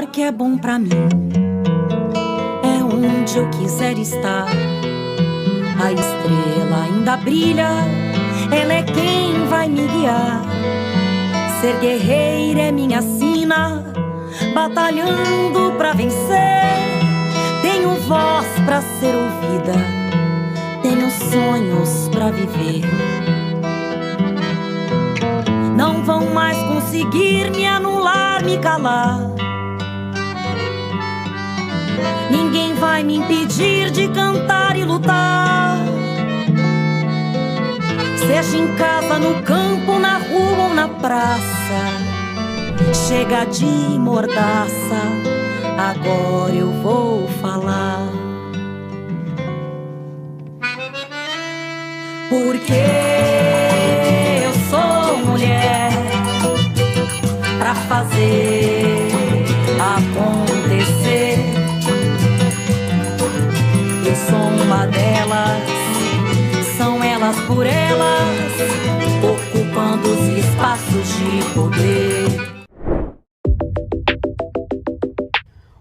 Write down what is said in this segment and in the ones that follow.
que é bom pra mim é onde eu quiser estar. A estrela ainda brilha, ela é quem vai me guiar. Ser guerreira é minha sina, batalhando pra vencer. Tenho voz pra ser ouvida, tenho sonhos pra viver. Não vão mais conseguir me anular, me calar. Ninguém vai me impedir de cantar e lutar. Seja em casa, no campo, na rua ou na praça, chega de mordaça, agora eu vou falar. Porque eu sou mulher pra fazer acontecer. Eu sou uma delas, são elas por elas, ocupando os espaços de poder.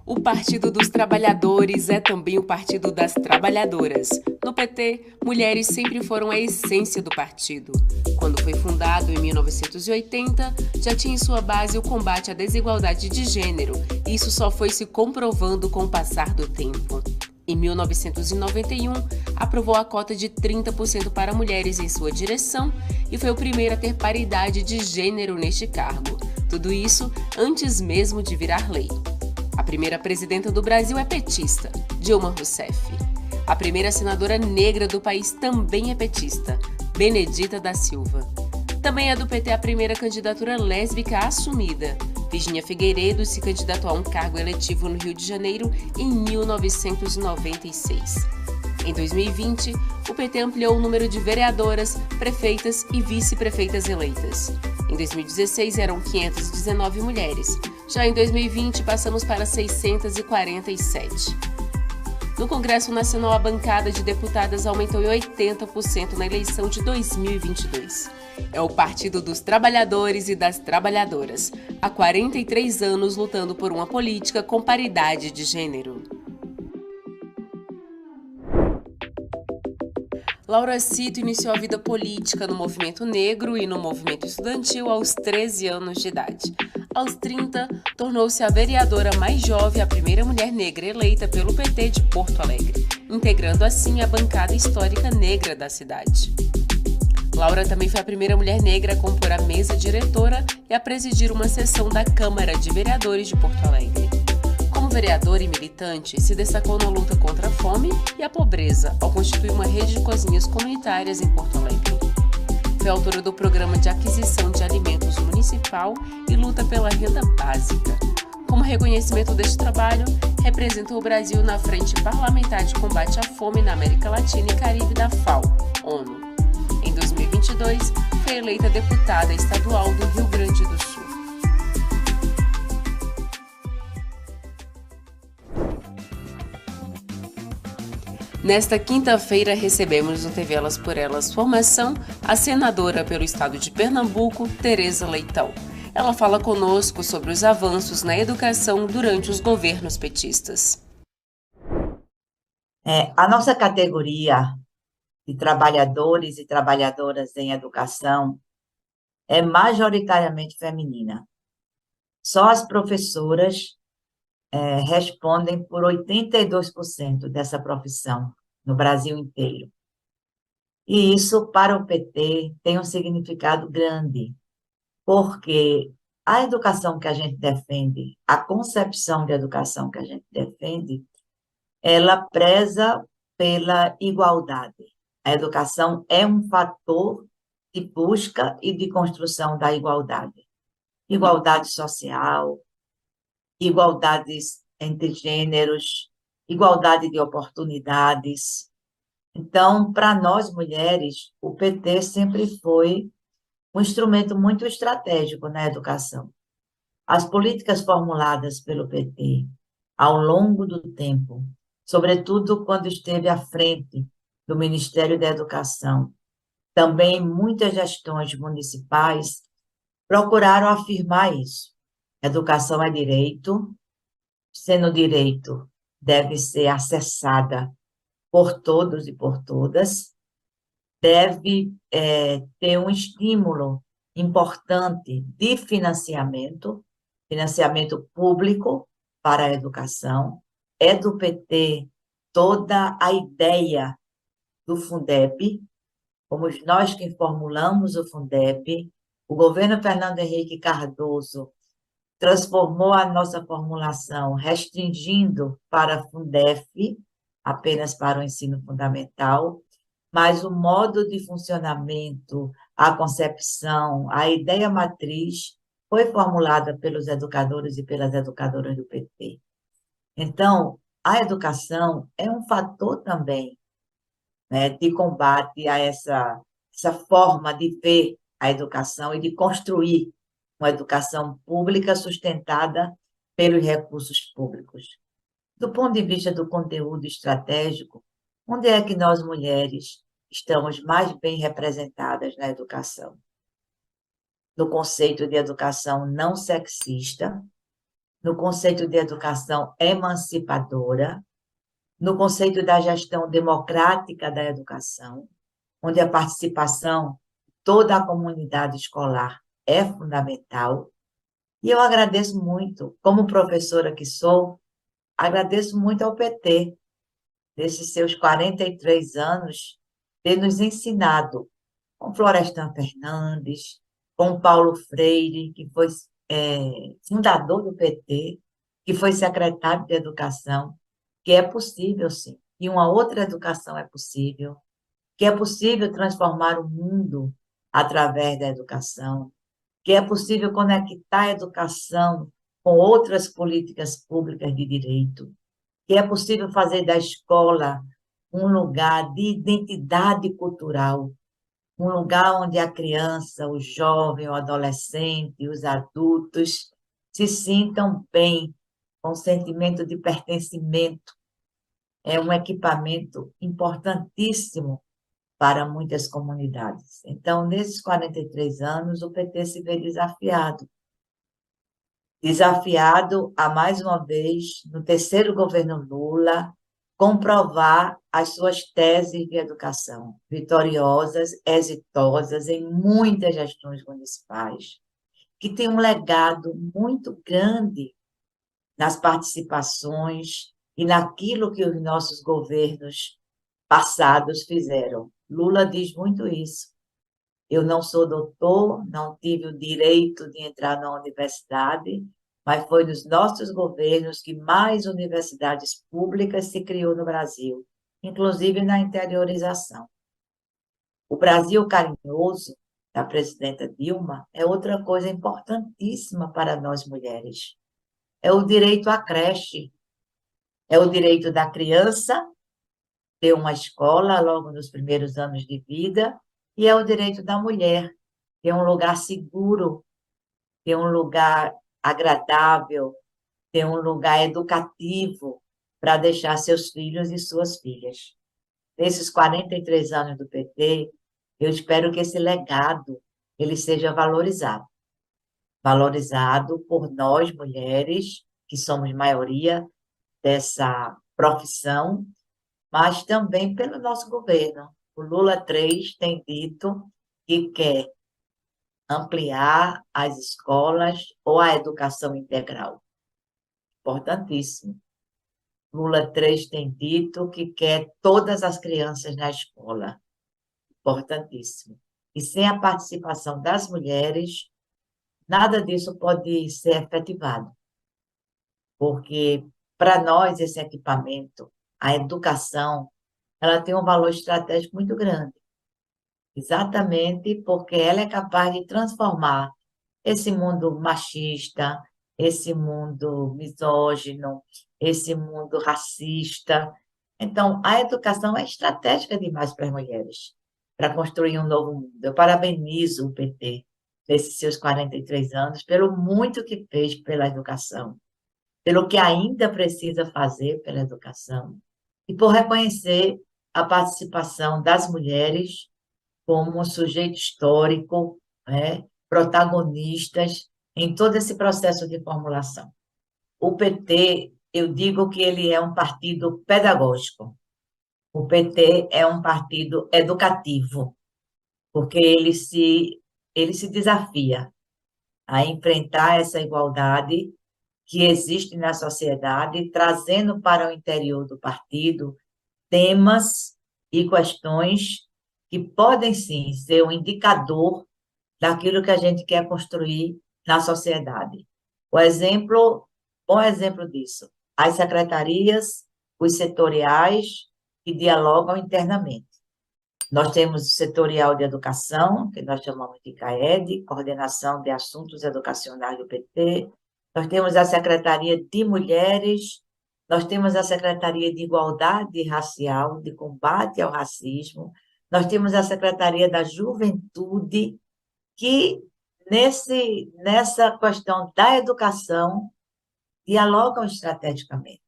O Partido dos Trabalhadores é também o Partido das Trabalhadoras. No PT, mulheres sempre foram a essência do partido. Quando foi fundado em 1980, já tinha em sua base o combate à desigualdade de gênero, e isso só foi se comprovando com o passar do tempo. Em 1991, aprovou a cota de 30% para mulheres em sua direção e foi o primeiro a ter paridade de gênero neste cargo. Tudo isso antes mesmo de virar lei. A primeira presidenta do Brasil é petista, Dilma Rousseff. A primeira senadora negra do país também é petista, Benedita da Silva. Também é do PT a primeira candidatura lésbica assumida. Virgínia Figueiredo se candidatou a um cargo eletivo no Rio de Janeiro em 1996. Em 2020, o PT ampliou o número de vereadoras, prefeitas e vice-prefeitas eleitas. Em 2016, eram 519 mulheres. Já em 2020, passamos para 647. No Congresso Nacional, a bancada de deputadas aumentou em 80% na eleição de 2022. É o Partido dos Trabalhadores e das Trabalhadoras, há 43 anos lutando por uma política com paridade de gênero. Laura Cito iniciou a vida política no movimento negro e no movimento estudantil aos 13 anos de idade. Aos 30, tornou-se a vereadora mais jovem, a primeira mulher negra eleita pelo PT de Porto Alegre, integrando assim a bancada histórica negra da cidade. Laura também foi a primeira mulher negra a compor a mesa diretora e a presidir uma sessão da Câmara de Vereadores de Porto Alegre. Como vereadora e militante, se destacou na luta contra a fome e a pobreza, ao constituir uma rede de cozinhas comunitárias em Porto Alegre. Foi autora do Programa de Aquisição de Alimentos Municipal e luta pela renda básica. Como reconhecimento deste trabalho, representou o Brasil na Frente Parlamentar de Combate à Fome na América Latina e Caribe da FAO, ONU. Em 2022, foi eleita deputada estadual do Rio Grande do Sul. Nesta quinta-feira, recebemos no TV Elas por Elas Formação a senadora pelo estado de Pernambuco, Tereza Leitão. Ela fala conosco sobre os avanços na educação durante os governos petistas. A nossa categoria de trabalhadores e trabalhadoras em educação é majoritariamente feminina. Só as professoras respondem por 82% dessa profissão no Brasil inteiro. E isso, para o PT, tem um significado grande, porque a educação que a gente defende, a concepção de educação que a gente defende, ela preza pela igualdade. A educação é um fator de busca e de construção da igualdade. Igualdade social, igualdades entre gêneros, igualdade de oportunidades. Então, para nós mulheres, o PT sempre foi um instrumento muito estratégico na educação. As políticas formuladas pelo PT ao longo do tempo, sobretudo quando esteve à frente do Ministério da Educação, também muitas gestões municipais procuraram afirmar isso. Educação é direito, sendo direito, deve ser acessada por todos e por todas, deve ter um estímulo importante de financiamento, financiamento público para a educação. É do PT toda a ideia do Fundeb, fomos nós que formulamos o Fundeb, o governo Fernando Henrique Cardoso transformou a nossa formulação, restringindo para a Fundef, apenas para o ensino fundamental, mas o modo de funcionamento, a concepção, a ideia matriz foi formulada pelos educadores e pelas educadoras do PT. Então, a educação é um fator também, né, de combate a essa forma de ver a educação e de construir uma educação pública sustentada pelos recursos públicos. Do ponto de vista do conteúdo estratégico, onde é que nós, mulheres, estamos mais bem representadas na educação? No conceito de educação não sexista, no conceito de educação emancipadora, no conceito da gestão democrática da educação, onde a participação de toda a comunidade escolar é fundamental. E eu agradeço muito, como professora que sou, agradeço muito ao PT, nesses seus 43 anos, ter nos ensinado, com Florestan Fernandes, com Paulo Freire, que foi fundador do PT, que foi secretário de Educação, que é possível, sim, e uma outra educação é possível, que é possível transformar o mundo através da educação, que é possível conectar a educação com outras políticas públicas de direito, que é possível fazer da escola um lugar de identidade cultural, um lugar onde a criança, o jovem, o adolescente, os adultos se sintam bem, com sentimento de pertencimento. É um equipamento importantíssimo para muitas comunidades. Então, nesses 43 anos, o PT se vê desafiado a, mais uma vez, no terceiro governo Lula, comprovar as suas teses de educação, vitoriosas, exitosas em muitas gestões municipais, que tem um legado muito grande nas participações e naquilo que os nossos governos passados fizeram. Lula diz muito isso. Eu não sou doutor, não tive o direito de entrar na universidade, mas foi nos nossos governos que mais universidades públicas se criou no Brasil, inclusive na interiorização. O Brasil carinhoso, da presidenta Dilma, é outra coisa importantíssima para nós mulheres. É o direito à creche, é o direito da criança ter uma escola logo nos primeiros anos de vida, e é o direito da mulher ter um lugar seguro, ter um lugar agradável, ter um lugar educativo para deixar seus filhos e suas filhas. Nesses 43 anos do PT, eu espero que esse legado ele seja valorizado. Valorizado por nós, mulheres, que somos maioria dessa profissão, mas também pelo nosso governo. O Lula 3 tem dito que quer ampliar as escolas ou a educação integral. Importantíssimo. Lula 3 tem dito que quer todas as crianças na escola. Importantíssimo. E sem a participação das mulheres, nada disso pode ser efetivado. Porque, para nós, esse equipamento, a educação, ela tem um valor estratégico muito grande. Exatamente porque ela é capaz de transformar esse mundo machista, esse mundo misógino, esse mundo racista. Então, a educação é estratégica demais para as mulheres, para construir um novo mundo. Eu parabenizo o PT, nesses seus 43 anos, pelo muito que fez pela educação, pelo que ainda precisa fazer pela educação, e por reconhecer a participação das mulheres como um sujeito histórico, né, protagonistas em todo esse processo de formulação. O PT, eu digo que ele é um partido pedagógico. O PT é um partido educativo, porque ele se desafia a enfrentar essa igualdade que existe na sociedade, trazendo para o interior do partido temas e questões que podem, sim, ser um indicador daquilo que a gente quer construir na sociedade. O exemplo, bom exemplo disso, as secretarias, os setoriais que dialogam internamente. Nós temos o setorial de educação, que nós chamamos de CAED, Coordenação de Assuntos Educacionais do PT. Nós temos a Secretaria de Mulheres, nós temos a Secretaria de Igualdade Racial, de Combate ao Racismo, nós temos a Secretaria da Juventude, que nessa questão da educação dialogam estrategicamente.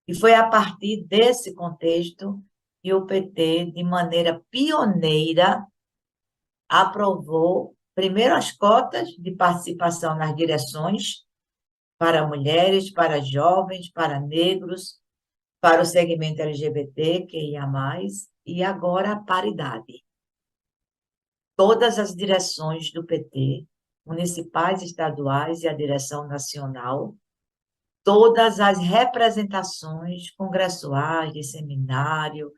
E foi a partir desse contexto que o PT, de maneira pioneira, aprovou, primeiro, as cotas de participação nas direções para mulheres, para jovens, para negros, para o segmento LGBT, que ia mais, e agora a paridade. Todas as direções do PT, municipais, estaduais e a direção nacional, todas as representações congressuais, de seminário,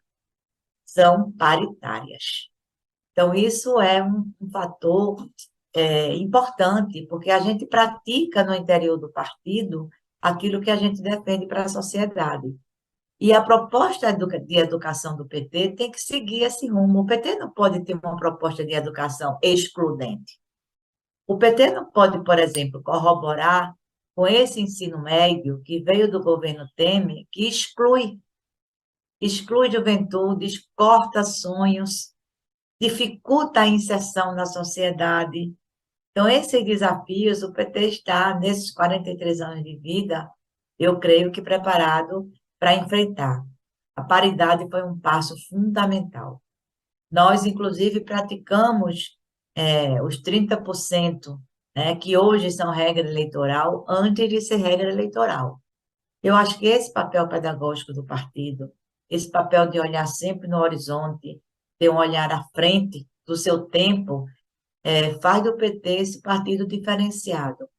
são paritárias. Então, isso é um fator importante, porque a gente pratica no interior do partido aquilo que a gente defende para a sociedade. E a proposta de educação do PT tem que seguir esse rumo. O PT não pode ter uma proposta de educação excludente. O PT não pode, por exemplo, corroborar com esse ensino médio que veio do governo Temer, que exclui juventudes, corta sonhos, dificulta a inserção na sociedade. Então, esses desafios, o PT está, nesses 43 anos de vida, eu creio que preparado para enfrentar. A paridade foi um passo fundamental. Nós, inclusive, praticamos os 30%, né, que hoje são regra eleitoral, antes de ser regra eleitoral. Eu acho que esse papel pedagógico do partido, esse papel de olhar sempre no horizonte, ter um olhar à frente do seu tempo, faz do PT esse partido diferenciado.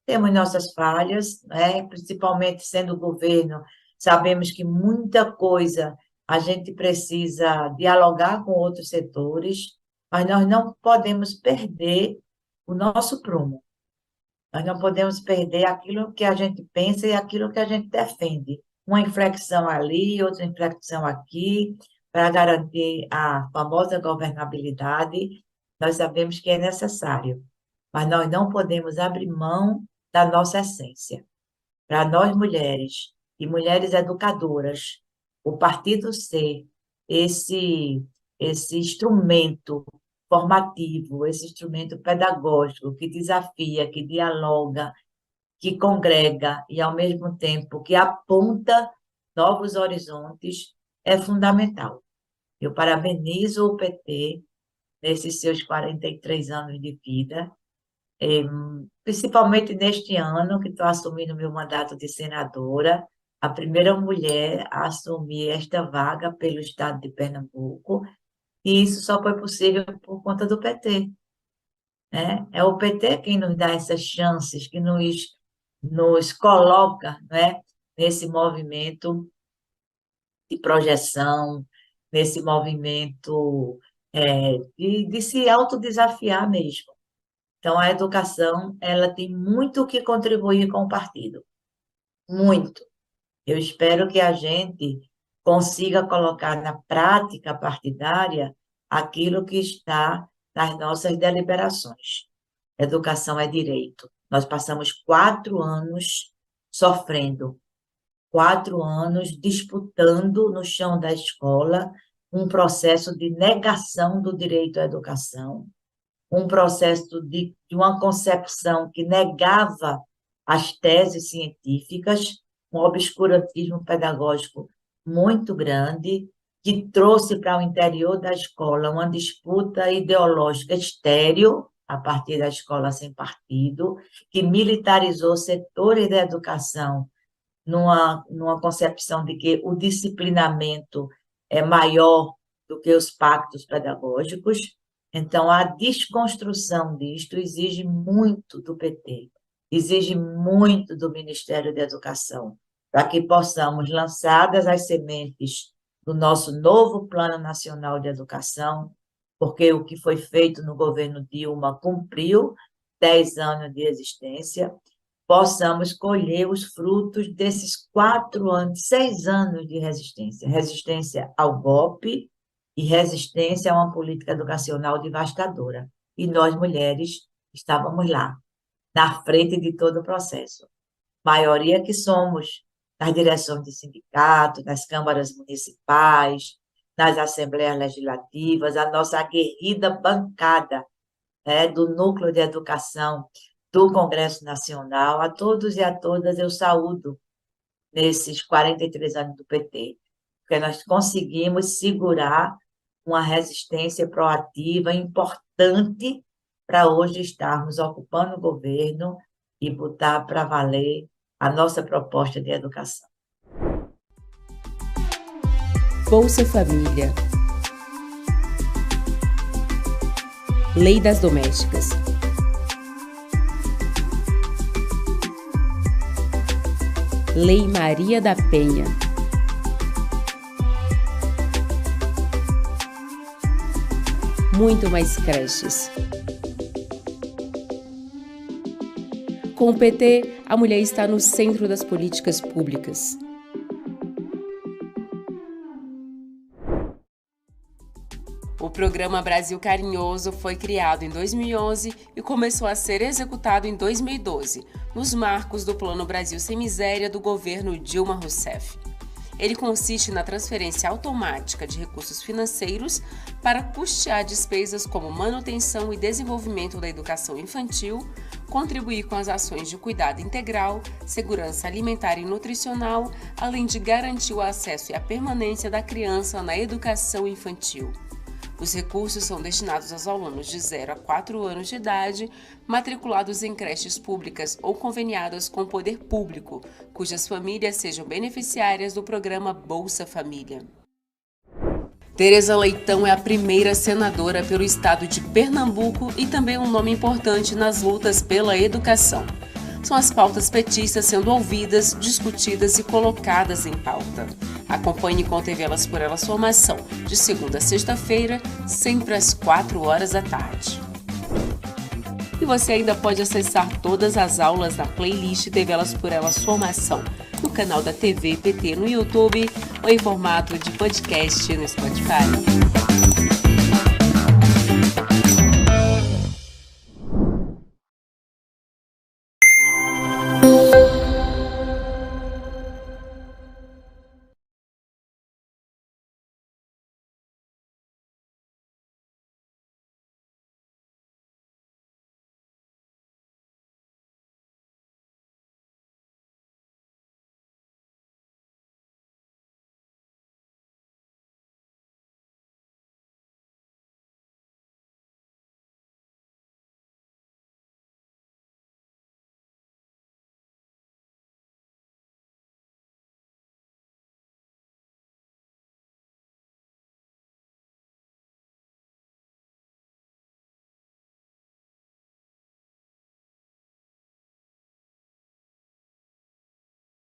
Temos nossas falhas, né? Principalmente sendo governo, sabemos que muita coisa a gente precisa dialogar com outros setores, mas nós não podemos perder o nosso prumo. Nós não podemos perder aquilo que a gente pensa e aquilo que a gente defende. Uma inflexão ali, outra inflexão aqui, para garantir a famosa governabilidade, nós sabemos que é necessário, mas nós não podemos abrir mão da nossa essência. Para nós, mulheres, e mulheres educadoras, o partido ser esse instrumento formativo, esse instrumento pedagógico que desafia, que dialoga, que congrega e, ao mesmo tempo, que aponta novos horizontes, é fundamental. Eu parabenizo o PT nesses seus 43 anos de vida, principalmente neste ano que estou assumindo meu mandato de senadora, a primeira mulher a assumir esta vaga pelo estado de Pernambuco, e isso só foi possível por conta do PT, né? É o PT quem nos dá essas chances, que nos coloca, né, nesse movimento de projeção, nesse movimento de se autodesafiar mesmo. Então, a educação, ela tem muito o que contribuir com o partido, muito. Eu espero que a gente consiga colocar na prática partidária aquilo que está nas nossas deliberações. Educação é direito. Nós passamos 4 anos sofrendo, 4 anos disputando no chão da escola um processo de negação do direito à educação, um processo de uma concepção que negava as teses científicas, um obscurantismo pedagógico muito grande, que trouxe para o interior da escola uma disputa ideológica estéril, a partir da escola sem partido, que militarizou setores da educação numa concepção de que o disciplinamento é maior do que os pactos pedagógicos. Então, a desconstrução disto exige muito do PT, exige muito do Ministério da Educação, para que possamos, lançadas as sementes do nosso novo Plano Nacional de Educação, porque o que foi feito no governo Dilma cumpriu 10 anos de existência, possamos colher os frutos desses 6 anos de resistência. Resistência ao golpe e resistência a uma política educacional devastadora. E nós, mulheres, estávamos lá, na frente de todo o processo. Maioria que somos nas direções de sindicatos, nas câmaras municipais, nas assembleias legislativas, a nossa aguerrida bancada do Núcleo de Educação do Congresso Nacional. A todos e a todas eu saúdo nesses 43 anos do PT, porque nós conseguimos segurar uma resistência proativa importante para hoje estarmos ocupando o governo e botar para valer a nossa proposta de educação. Bolsa Família. Lei das Domésticas. Lei Maria da Penha. Muito mais creches. Com o PT, a mulher está no centro das políticas públicas. O programa Brasil Carinhoso foi criado em 2011 e começou a ser executado em 2012, nos marcos do Plano Brasil Sem Miséria do governo Dilma Rousseff. Ele consiste na transferência automática de recursos financeiros para custear despesas como manutenção e desenvolvimento da educação infantil, contribuir com as ações de cuidado integral, segurança alimentar e nutricional, além de garantir o acesso e a permanência da criança na educação infantil. Os recursos são destinados aos alunos de 0 a 4 anos de idade, matriculados em creches públicas ou conveniadas com o poder público, cujas famílias sejam beneficiárias do programa Bolsa Família. Tereza Leitão é a primeira senadora pelo estado de Pernambuco e também um nome importante nas lutas pela educação. São as pautas petistas sendo ouvidas, discutidas e colocadas em pauta. Acompanhe com TV Elas por Elas Formação, de segunda a sexta-feira, sempre às 16h. E você ainda pode acessar todas as aulas da playlist TV Elas por Elas Formação, no canal da TV PT no YouTube ou em formato de podcast no Spotify.